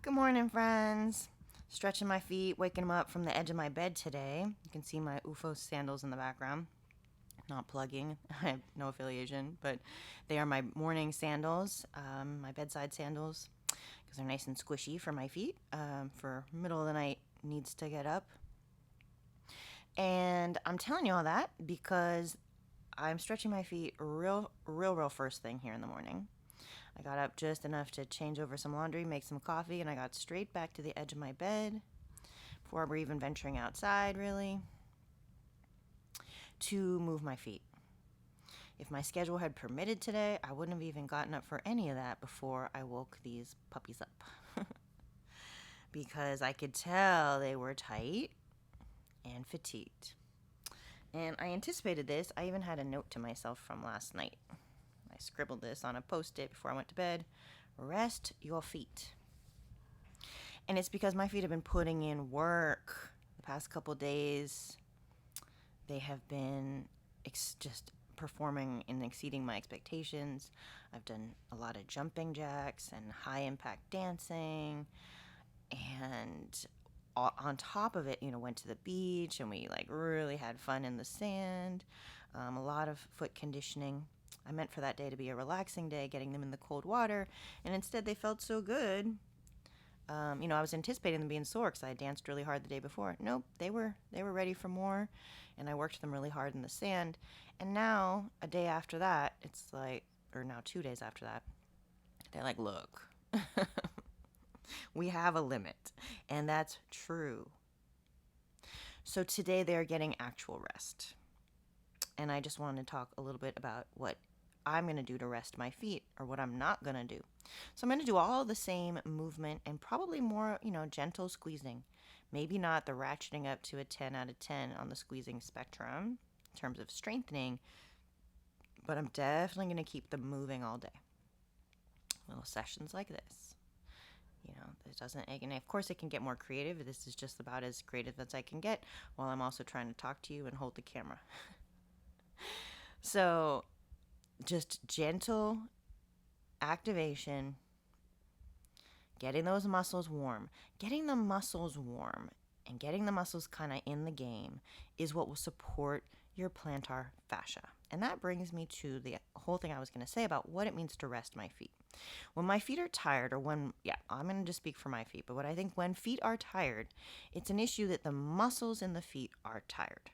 Good morning, friends. Stretching my feet, waking them up from the edge of my bed today. You can see my UFO sandals in the background. Not plugging, I have no affiliation, but they are my morning sandals, my bedside sandals, because they're nice and squishy for my feet. For middle of the night needs to get up. And I'm telling you all that because I'm stretching my feet real first thing here in the morning. I got up just enough to change over some laundry, make some coffee, and I got straight back to the edge of my bed before we're even venturing outside, really, to move my feet. If my schedule had permitted today, I wouldn't have even gotten up for any of that before I woke these puppies up. Because I could tell they were tight and fatigued. And I anticipated this. I even had a note to myself from last night. I scribbled this on a post-it before I went to bed. Rest your feet. And it's because my feet have been putting in work the past couple days. They have been just performing and exceeding my expectations. I've done a lot of jumping jacks and high impact dancing. And on top of it, went to the beach and we really had fun in the sand. A lot of foot conditioning. I meant for that day to be a relaxing day, getting them in the cold water, and instead they felt so good. I was anticipating them being sore because I had danced really hard the day before. Nope, they were ready for more, and I worked them really hard in the sand. And now, a day after that, or now 2 days after that, they're like, look, we have a limit, and that's true. So today they're getting actual rest. And I just wanted to talk a little bit about what I'm going to do to rest my feet, or what I'm not going to do. So I'm going to do all the same movement and probably more, gentle squeezing. Maybe not the ratcheting up to a 10 out of 10 on the squeezing spectrum in terms of strengthening, but I'm definitely going to keep them moving all day. Little sessions like this. It doesn't, and of course it can get more creative. This is just about as creative as I can get while I'm also trying to talk to you and hold the camera. So just gentle activation, getting those muscles warm. Getting the muscles warm and getting the muscles kind of in the game is what will support your plantar fascia. And that brings me to the whole thing I was going to say about what it means to rest my feet. When my feet are tired, I'm going to just speak for my feet, but what I think when feet are tired, it's an issue that the muscles in the feet are tired.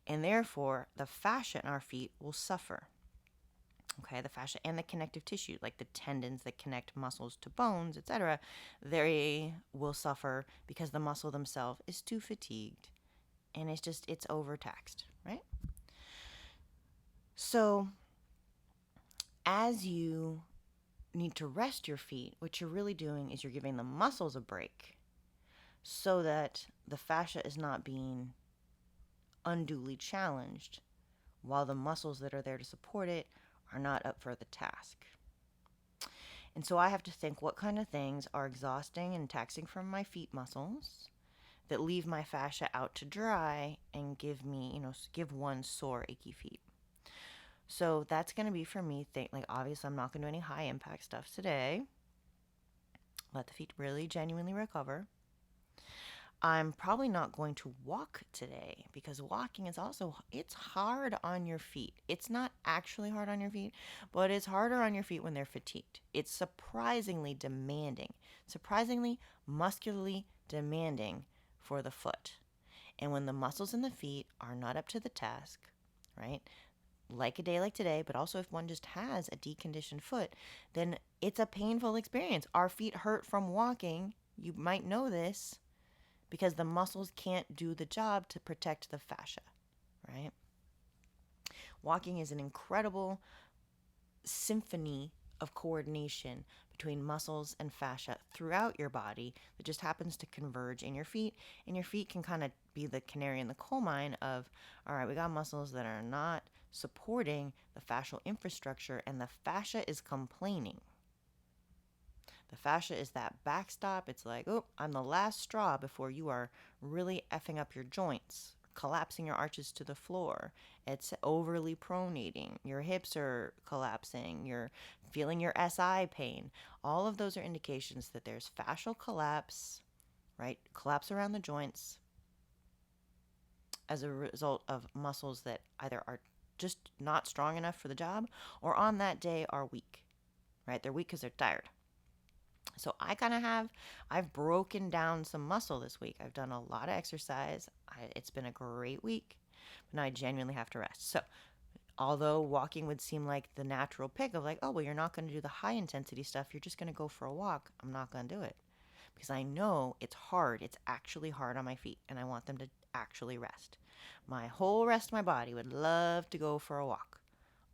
And therefore, the fascia in our feet will suffer. Okay, the fascia and the connective tissue, like the tendons that connect muscles to bones, etc., they will suffer because the muscle themselves is too fatigued and it's overtaxed, right? So as you need to rest your feet, what you're really doing is you're giving the muscles a break so that the fascia is not being unduly challenged while the muscles that are there to support it are not up for the task. And so I have to think what kind of things are exhausting and taxing from my feet muscles that leave my fascia out to dry and give one sore, achy feet. So that's going to be for me, obviously I'm not going to do any high impact stuff today. Let the feet really genuinely recover. I'm probably not going to walk today because walking is it's hard on your feet. It's not actually hard on your feet, but it's harder on your feet when they're fatigued. It's surprisingly demanding, surprisingly muscularly demanding for the foot. And when the muscles in the feet are not up to the task, right? Like a day like today, but also if one just has a deconditioned foot, then it's a painful experience. Our feet hurt from walking. You might know this, because the muscles can't do the job to protect the fascia, right? Walking is an incredible symphony of coordination between muscles and fascia throughout your body that just happens to converge in your feet, and your feet can kind of be the canary in the coal mine of, all right, we got muscles that are not supporting the fascial infrastructure, and the fascia is complaining. The fascia is that backstop. It's like, oh, I'm the last straw before you are really effing up your joints, collapsing your arches to the floor. It's overly pronating. Your hips are collapsing. You're feeling your SI pain. All of those are indications that there's fascial collapse, right? Collapse around the joints as a result of muscles that either are just not strong enough for the job or on that day are weak, right? They're weak because they're tired. So I've broken down some muscle this week. I've done a lot of exercise. It's been a great week, but now I genuinely have to rest. So although walking would seem like the natural pick of like, oh, well, you're not going to do the high intensity stuff. You're just going to go for a walk. I'm not going to do it because I know it's hard. It's actually hard on my feet and I want them to actually rest. My whole rest of my body would love to go for a walk.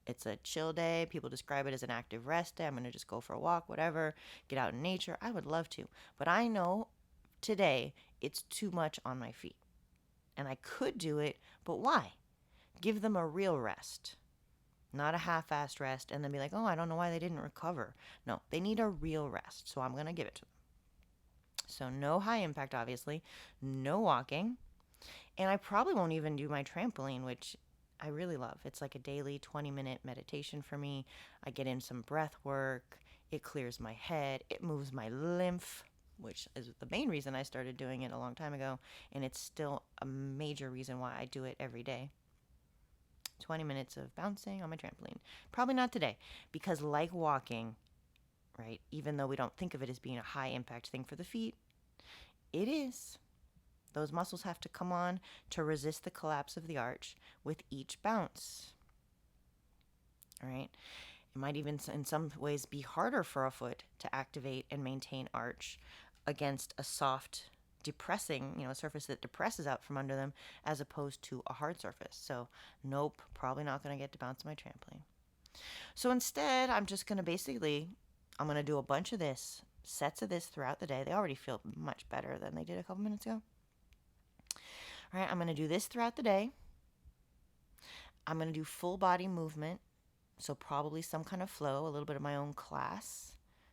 It's a chill day. People describe it as an active rest day. I'm going to just go for a walk, whatever, get out in nature. I would love to. But I know today it's too much on my feet. And I could do it, but why? Give them a real rest, not a half-assed rest, and then be like, oh, I don't know why they didn't recover. No, they need a real rest, so I'm going to give it to them. So no high impact, obviously, no walking, and I probably won't even do my trampoline, which I really love. It's like a daily 20-minute meditation for me. I get in some breath work. It clears my head. It moves my lymph, which is the main reason I started doing it a long time ago, and it's still a major reason why I do it every day. 20 minutes of bouncing on my trampoline. Probably not today, because like walking, right, even though we don't think of it as being a high impact thing for the feet, it is. Those muscles have to come on to resist the collapse of the arch with each bounce. All right. It might even in some ways be harder for a foot to activate and maintain arch against a soft depressing, a surface that depresses out from under them as opposed to a hard surface. So nope, probably not going to get to bounce my trampoline. So instead, I'm just going to I'm going to do a bunch of sets of this throughout the day. They already feel much better than they did a couple minutes ago. All right, I'm going to do this throughout the day. I'm going to do full body movement. So probably some kind of flow, a little bit of my own class.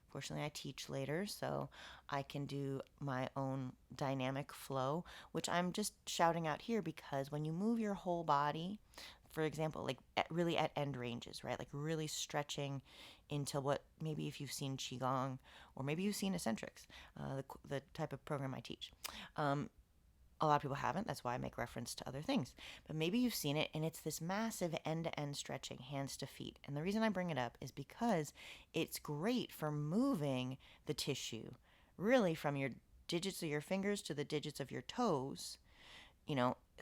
Fortunately, I teach later, so I can do my own dynamic flow, which I'm just shouting out here because when you move your whole body, for example, like really at end ranges, right? Like really stretching into what maybe if you've seen Qigong or maybe you've seen eccentrics, the type of program I teach. A lot of people haven't. That's why I make reference to other things. But maybe you've seen it, and it's this massive end-to-end stretching, hands to feet. And the reason I bring it up is because it's great for moving the tissue, really from your digits of your fingers to the digits of your toes,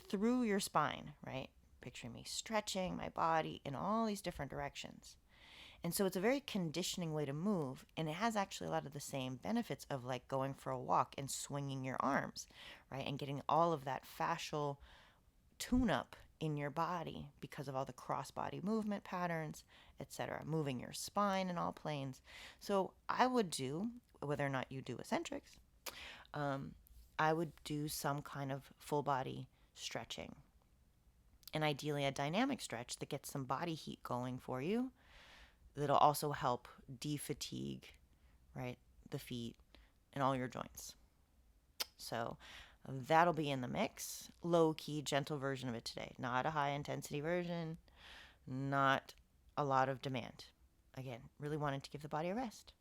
through your spine, right? Picturing me stretching my body in all these different directions. And so it's a very conditioning way to move, and it has actually a lot of the same benefits of like going for a walk and swinging your arms, right? And getting all of that fascial tune-up in your body because of all the cross-body movement patterns, etc. Moving your spine in all planes. So I would do, whether or not you do eccentrics, I would do some kind of full body stretching. And ideally a dynamic stretch that gets some body heat going for you. That'll also help de-fatigue, right, the feet and all your joints. So that'll be in the mix. Low-key, gentle version of it today. Not a high-intensity version. Not a lot of demand. Again, really wanted to give the body a rest.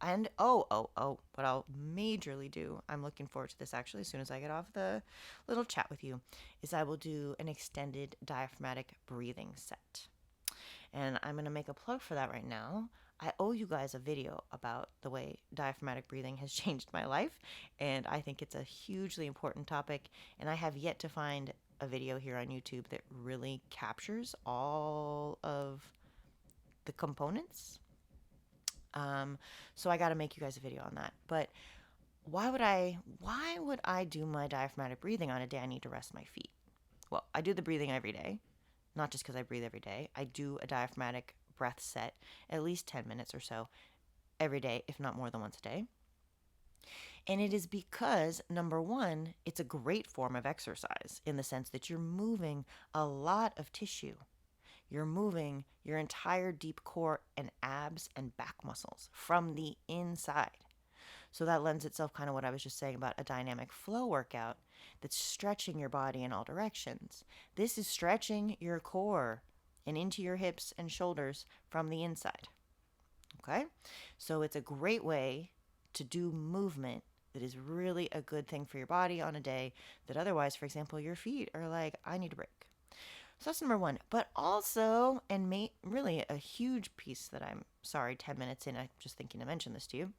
And, what I'll majorly do, I'm looking forward to this actually as soon as I get off the little chat with you, is I will do an extended diaphragmatic breathing set. And I'm going to make a plug for that right now. I owe you guys a video about the way diaphragmatic breathing has changed my life, and I think it's a hugely important topic, and I have yet to find a video here on YouTube that really captures all of the components. So I got to make you guys a video on that. But why would I do my diaphragmatic breathing on a day I need to rest my feet? Well, I do the breathing every day. Not just because I breathe every day. I do a diaphragmatic breath set at least 10 minutes or so every day, if not more than once a day. And it is because, number one, it's a great form of exercise in the sense that you're moving a lot of tissue. You're moving your entire deep core and abs and back muscles from the inside. So that lends itself kind of what I was just saying about a dynamic flow workout that's stretching your body in all directions. This is stretching your core and into your hips and shoulders from the inside. Okay? So it's a great way to do movement that is really a good thing for your body on a day that otherwise, for example, your feet are like, I need a break. So that's number one. But also, and really a huge piece that I'm sorry, 10 minutes in, I'm just thinking to mention this to you,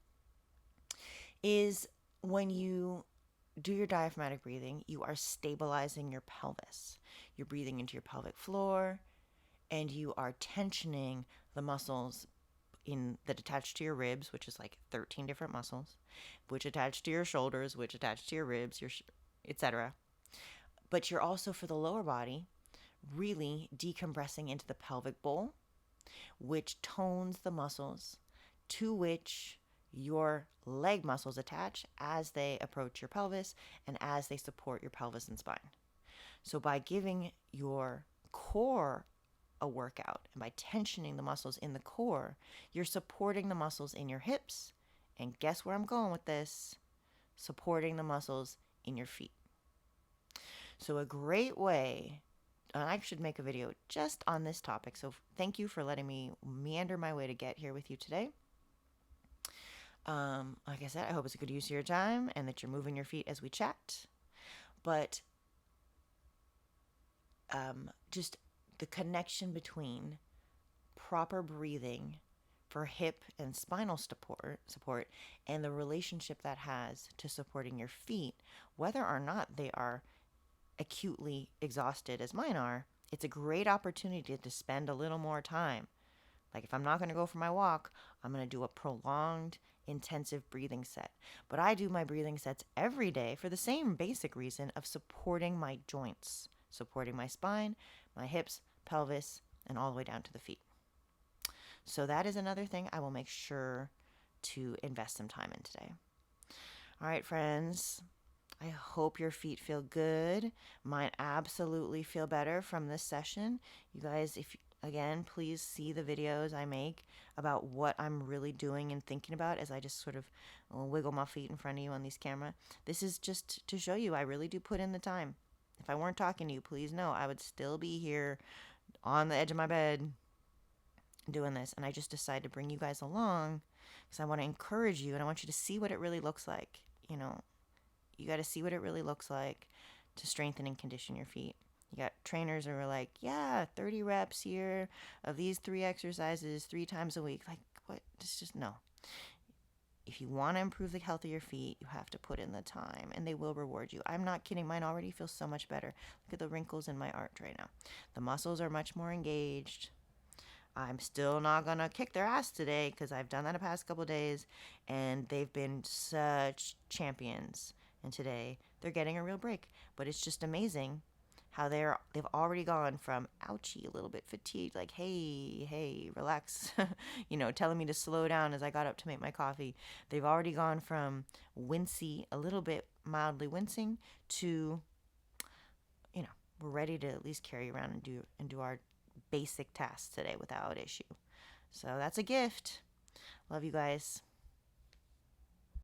is when you do your diaphragmatic breathing, you are stabilizing your pelvis. You're breathing into your pelvic floor and you are tensioning the muscles that attach to your ribs, which is like 13 different muscles, which attach to your shoulders, which attach to your ribs, etc. But you're also, for the lower body, really decompressing into the pelvic bowl, which tones the muscles to which your leg muscles attach as they approach your pelvis and as they support your pelvis and spine. So by giving your core a workout and by tensioning the muscles in the core, you're supporting the muscles in your hips. And guess where I'm going with this? Supporting the muscles in your feet. So a great way, and I should make a video just on this topic. So thank you for letting me meander my way to get here with you today. Like I said, I hope it's a good use of your time and that you're moving your feet as we chat. But just the connection between proper breathing for hip and spinal support and the relationship that has to supporting your feet, whether or not they are acutely exhausted as mine are, it's a great opportunity to spend a little more time. Like if I'm not going to go for my walk, I'm going to do a prolonged, intensive breathing set. But I do my breathing sets every day for the same basic reason of supporting my joints, supporting my spine, my hips, pelvis, and all the way down to the feet. So that is another thing I will make sure to invest some time in today. All right, friends. I hope your feet feel good. Mine absolutely feel better from this session. You guys, again, please see the videos I make about what I'm really doing and thinking about as I just sort of wiggle my feet in front of you on these camera. This is just to show you I really do put in the time. If I weren't talking to you, please know I would still be here on the edge of my bed doing this. And I just decided to bring you guys along because I want to encourage you and I want you to see what it really looks like. You got to see what it really looks like to strengthen and condition your feet. You got trainers who are like, yeah, 30 reps here of these 3 exercises 3 times a week. Like, what? It's just no. If you want to improve the health of your feet, you have to put in the time, and they will reward you. I'm not kidding. Mine already feels so much better. Look at the wrinkles in my arch right now. The muscles are much more engaged. I'm still not going to kick their ass today because I've done that the past couple of days, and they've been such champions. And today they're getting a real break. But it's just amazing how they've already gone from ouchie, a little bit fatigued, like, hey, relax, telling me to slow down as I got up to make my coffee. They've already gone from wincy, a little bit mildly wincing, to, we're ready to at least carry around and do our basic tasks today without issue. So that's a gift. Love you guys.